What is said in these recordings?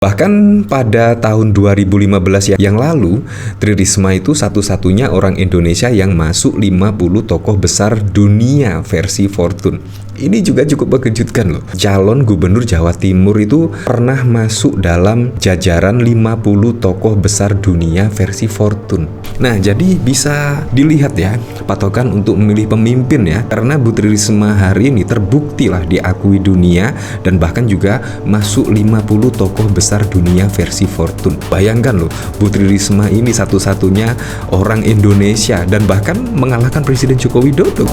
Bahkan pada tahun 2015 yang lalu, Tri Risma itu satu-satunya orang Indonesia yang masuk 50 tokoh besar dunia versi Fortune. Ini juga cukup mengejutkan loh. Calon gubernur Jawa Timur itu pernah masuk dalam jajaran 50 tokoh besar dunia versi Fortune. Nah, jadi bisa dilihat ya, patokan untuk memilih pemimpin ya. Karena Bu Tri Risma hari ini terbukti lah diakui dunia dan bahkan juga masuk 50 tokoh besar dunia versi Fortune. Bayangkan loh, Bu Tri Risma ini satu-satunya orang Indonesia dan bahkan mengalahkan Presiden Joko Widodo.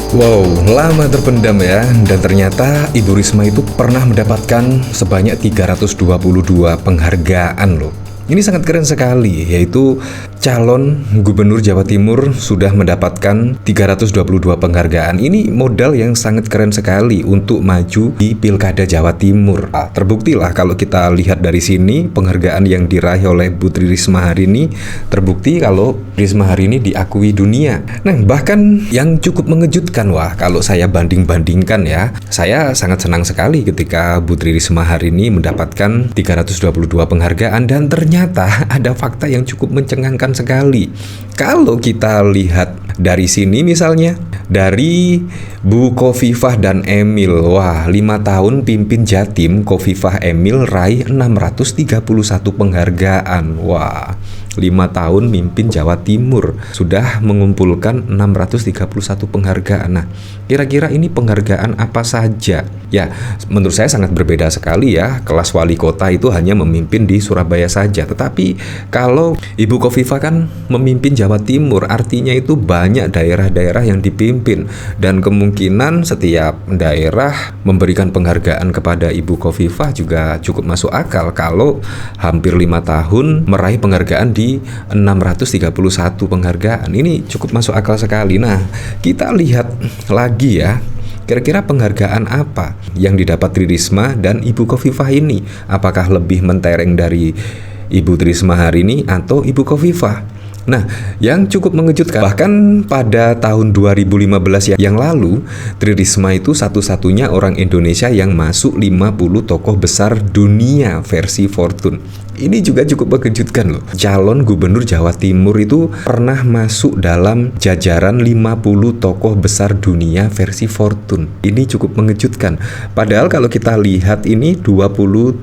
Wow, lama terpendam ya. Dan ternyata Ibu Risma itu pernah mendapatkan sebanyak 322 penghargaan loh. Ini sangat keren sekali, yaitu calon gubernur Jawa Timur sudah mendapatkan 322 penghargaan. Ini modal yang sangat keren sekali untuk maju di Pilkada Jawa Timur. Terbuktilah kalau kita lihat dari sini penghargaan yang diraih oleh Bu Tri Risma hari ini, terbukti kalau Risma hari ini diakui dunia. Nah, bahkan yang cukup mengejutkan, wah kalau saya banding-bandingkan ya, saya sangat senang sekali ketika Bu Tri Risma hari ini mendapatkan 322 penghargaan dan ternyata ada fakta yang cukup mencengangkan sekali. Kalau kita lihat dari sini misalnya, dari Bu Khofifah dan Emil, wah 5 tahun pimpin Jatim, Khofifah Emil raih 631 penghargaan. Wah, 5 tahun mimpin Jawa Timur sudah mengumpulkan 631 penghargaan. Nah, kira-kira ini penghargaan apa saja? Ya, menurut saya sangat berbeda sekali ya. Kelas wali kota itu hanya memimpin di Surabaya saja. Tetapi kalau Ibu Khofifah kan memimpin Jawa Timur, artinya itu banyak daerah-daerah yang dipimpin. Dan kemungkinan setiap daerah memberikan penghargaan kepada Ibu Khofifah juga cukup masuk akal kalau hampir 5 tahun meraih penghargaan di 631 penghargaan. Ini cukup masuk akal sekali. Nah, kita lihat lagi ya, kira-kira penghargaan apa yang didapat Tri Risma dan Ibu Khofifah ini? Apakah lebih mentereng dari Ibu Tri Risma hari ini atau Ibu Khofifah? Nah, yang cukup mengejutkan, bahkan pada tahun 2015 yang lalu, Tri Risma itu satu-satunya orang Indonesia yang masuk 50 tokoh besar dunia versi Fortune. Ini juga cukup mengejutkan loh. Calon gubernur Jawa Timur itu pernah masuk dalam jajaran 50 tokoh besar dunia versi Fortune. Ini cukup mengejutkan. Padahal kalau kita lihat ini 27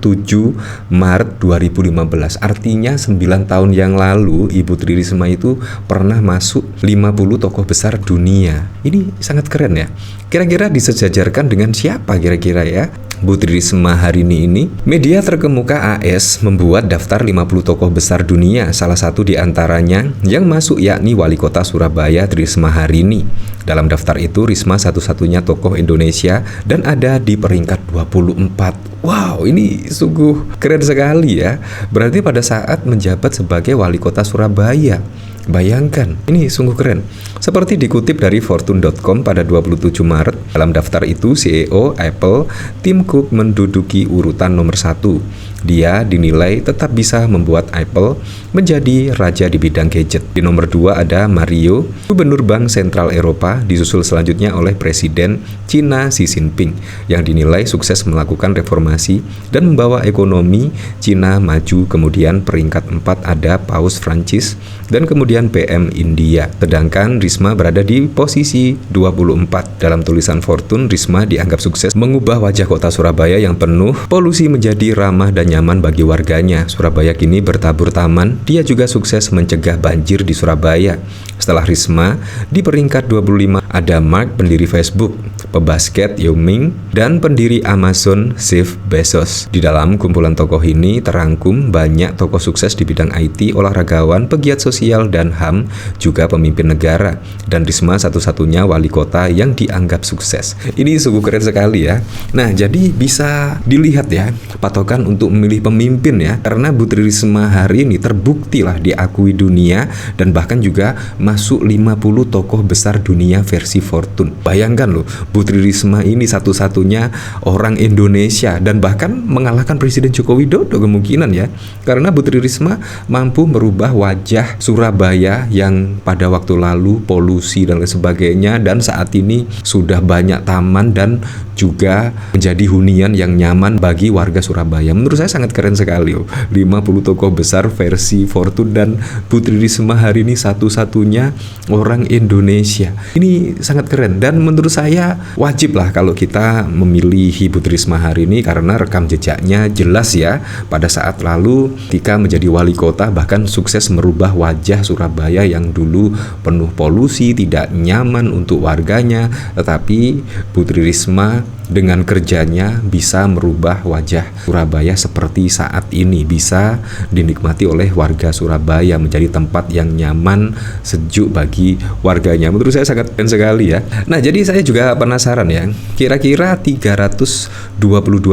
Maret 2015. Artinya 9 tahun yang lalu Ibu Tri Risma itu pernah masuk 50 tokoh besar dunia. Ini sangat keren ya. Kira-kira disejajarkan dengan siapa kira-kira ya Bu Tri Risma hari ini? Media terkemuka AS membuat daftar 50 tokoh besar dunia. Salah satu di antaranya yang masuk yakni Wali Kota Surabaya Tri Risma hari ini. Dalam daftar itu Risma satu-satunya tokoh Indonesia dan ada di peringkat 24. Wow, ini sungguh keren sekali ya. Berarti pada saat menjabat sebagai Wali Kota Surabaya. Bayangkan, ini sungguh keren. Seperti dikutip dari Fortune.com pada 27 Maret, dalam daftar itu CEO Apple, Tim Cook menduduki urutan nomor 1. Dia dinilai tetap bisa membuat Apple menjadi raja di bidang gadget. Di nomor 2 ada Mario, Gubernur Bank Sentral Eropa, disusul selanjutnya oleh Presiden Cina Xi Jinping, yang dinilai sukses melakukan reformasi dan membawa ekonomi Cina maju. Kemudian peringkat 4 ada Paus Prancis dan kemudian PM India. Sedangkan Risma berada di posisi 24. Dalam tulisan Fortune, Risma dianggap sukses mengubah wajah kota Surabaya yang penuh polusi menjadi ramah dan nyaman bagi warganya. Surabaya kini bertabur taman. Dia juga sukses mencegah banjir di Surabaya. Setelah Risma, di peringkat 25 ada Mark, pendiri Facebook, pebasket Yao Ming, dan pendiri Amazon Jeff Bezos. Di dalam kumpulan tokoh ini terangkum banyak tokoh sukses di bidang IT, olahragawan, pegiat sosial dan HAM, juga pemimpin negara. Dan Risma satu-satunya wali kota yang dianggap sukses. Ini sungguh keren sekali ya. Nah, jadi bisa dilihat ya, patokan untuk memilih memilih pemimpin ya, karena Bu Tri Risma hari ini terbukti lah diakui dunia dan bahkan juga masuk 50 tokoh besar dunia versi Fortune. Bayangkan loh, Bu Tri Risma ini satu-satunya orang Indonesia dan bahkan mengalahkan Presiden Joko Widodo kemungkinan ya, karena Bu Tri Risma mampu merubah wajah Surabaya yang pada waktu lalu polusi dan lain sebagainya, dan saat ini sudah banyak taman dan juga menjadi hunian yang nyaman bagi warga Surabaya. Menurut saya sangat keren sekali 50 tokoh besar versi Fortune, dan Bu Tri Risma hari ini satu-satunya orang Indonesia. Ini sangat keren dan menurut saya wajib lah kalau kita memilih Bu Tri Risma hari ini, karena rekam jejaknya jelas ya. Pada saat lalu ketika menjadi wali kota bahkan sukses merubah wajah Surabaya yang dulu penuh polusi, tidak nyaman untuk warganya, tetapi Bu Tri Risma dengan kerjanya bisa merubah wajah Surabaya seperti saat ini, bisa dinikmati oleh warga Surabaya menjadi tempat yang nyaman, sejuk bagi warganya. Menurut saya sangat keren sekali ya. Nah, jadi saya juga penasaran ya, kira-kira 322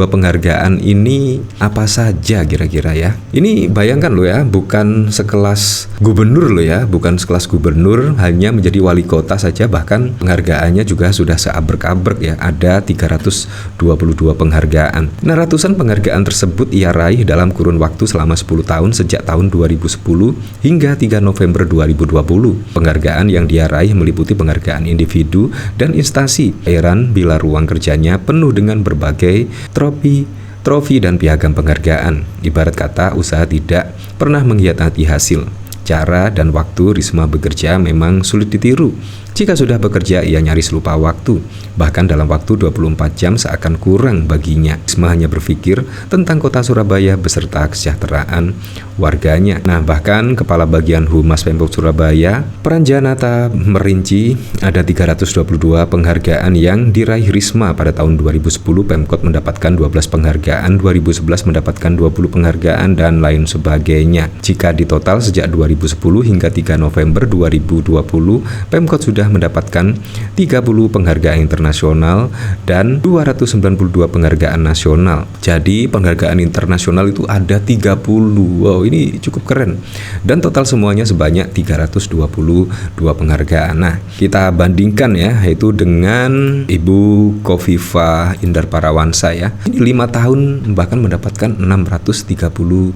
penghargaan ini apa saja kira-kira ya. Ini bayangkan loh ya, bukan sekelas gubernur loh ya, bukan sekelas gubernur, hanya menjadi wali kota saja bahkan penghargaannya juga sudah seabrek-abrek ya, ada 322 penghargaan. Nah, ratusan penghargaan tersebut ia raih dalam kurun waktu selama 10 tahun sejak tahun 2010 hingga 3 November 2020. Penghargaan yang dia raih meliputi penghargaan individu dan instansi. Heran bila ruang kerjanya penuh dengan berbagai trofi dan piagam penghargaan. Ibarat kata, usaha tidak pernah mengkhianati hasil. Cara dan waktu Risma bekerja memang sulit ditiru. Jika sudah bekerja, ia nyaris lupa waktu. Bahkan dalam waktu 24 jam seakan kurang baginya. Risma hanya berpikir tentang kota Surabaya beserta kesejahteraan warganya. Nah, bahkan Kepala Bagian Humas Pemkot Surabaya, Pranjanata, merinci ada 322 penghargaan yang diraih Risma. Pada tahun 2010, Pemkot mendapatkan 12 penghargaan, 2011 mendapatkan 20 penghargaan, dan lain sebagainya. Jika ditotal sejak 2010 hingga 3 November 2020, Pemkot sudah mendapatkan 30 penghargaan internasional dan 292 penghargaan nasional. Jadi penghargaan internasional itu ada 30. Wow, ini cukup keren. Dan total semuanya sebanyak 322 penghargaan. Nah, kita bandingkan ya, yaitu dengan Ibu Khofifah Indar Parawansa ya. Ini 5 tahun bahkan mendapatkan 632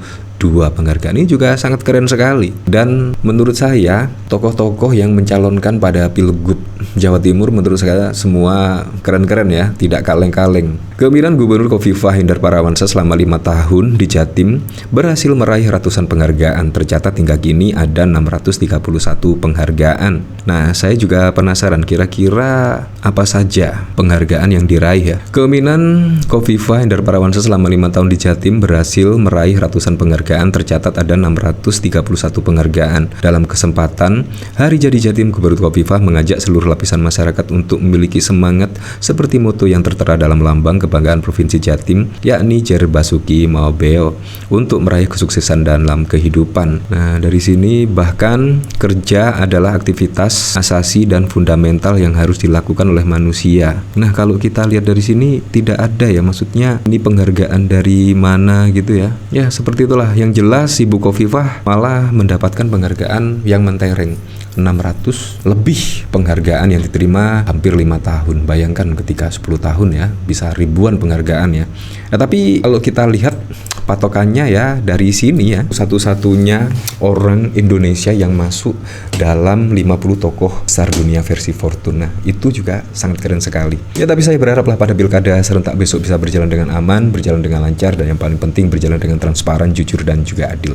penghargaan. Ini juga sangat keren sekali. Dan menurut saya tokoh-tokoh yang mencalonkan pada Pilgub Jawa Timur menurut saya semua keren-keren ya, tidak kaleng-kaleng. Kepemimpinan Gubernur Khofifah Indar Parawansa selama 5 tahun di Jatim berhasil meraih ratusan penghargaan. Tercatat hingga kini ada 631 penghargaan. Nah, saya juga penasaran kira-kira apa saja penghargaan yang diraih ya. Kepemimpinan Khofifah Indar Parawansa selama 5 tahun di Jatim berhasil meraih ratusan penghargaan. Tercatat ada 631 penghargaan. Dalam kesempatan Hari Jadi Jatim, Gubernur Khofifah mengajak seluruh lapisan masyarakat untuk memiliki semangat seperti moto yang tertera dalam lambang kebanggaan Provinsi Jatim, yakni Jer Basuki Maobeo, untuk meraih kesuksesan dalam kehidupan. Nah, dari sini bahkan kerja adalah aktivitas asasi dan fundamental yang harus dilakukan oleh manusia. Nah, kalau kita lihat dari sini tidak ada ya, maksudnya ini penghargaan dari mana gitu ya. Ya, seperti itulah. Yang jelas Ibu Khofifah malah mendapatkan penghargaan yang mentereng. 600 lebih penghargaan yang diterima hampir 5 tahun. Bayangkan ketika 10 tahun ya, bisa ribuan penghargaan ya. Nah, tapi kalau kita lihat patokannya ya dari sini ya, satu-satunya orang Indonesia yang masuk dalam 50 tokoh besar dunia versi Fortune. Nah, itu juga sangat keren sekali. Ya, tapi saya berharaplah pada pilkada serentak besok bisa berjalan dengan aman, berjalan dengan lancar, dan yang paling penting berjalan dengan transparan, jujur, dan juga adil.